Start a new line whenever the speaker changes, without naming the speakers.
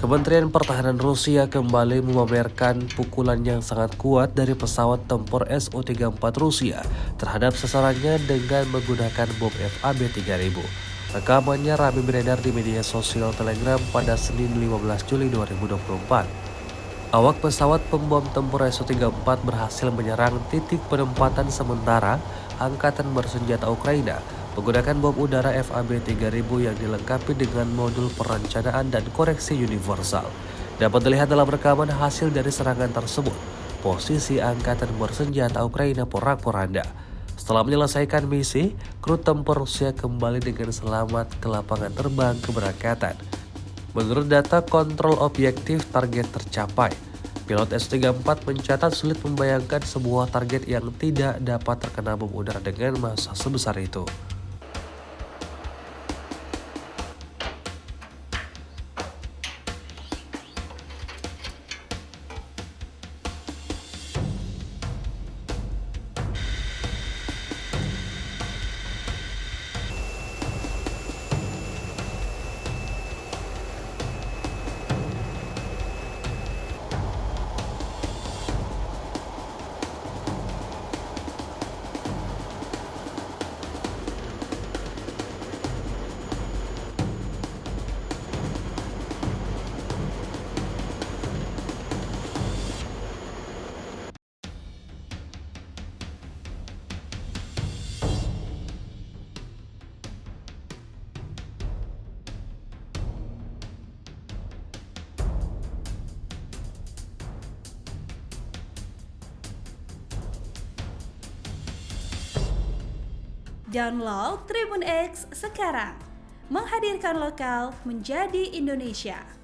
Kementerian Pertahanan Rusia kembali memamerkan pukulan yang sangat kuat dari pesawat tempur Su-34 Rusia terhadap sasarannya dengan menggunakan bom FAB-3000. Rekamannya ramai beredar di media sosial Telegram pada Senin 15 Juli 2024. Awak pesawat pembom tempur Su-34 berhasil menyerang titik penempatan sementara Angkatan Bersenjata Ukraina menggunakan bom udara FAB-3000 yang dilengkapi dengan modul perencanaan dan koreksi universal. Dapat dilihat dalam rekaman hasil dari serangan tersebut. Posisi Angkatan Bersenjata Ukraina porak-poranda. Setelah menyelesaikan misi, kru tempur Rusia kembali dengan selamat ke lapangan terbang keberangkatan. Menurut data kontrol objektif, target tercapai. Pilot Su-34 mencatat sulit membayangkan sebuah target yang tidak dapat terkena bom udara dengan massa sebesar itu.
Download Tribun X sekarang, menghadirkan lokal menjadi Indonesia.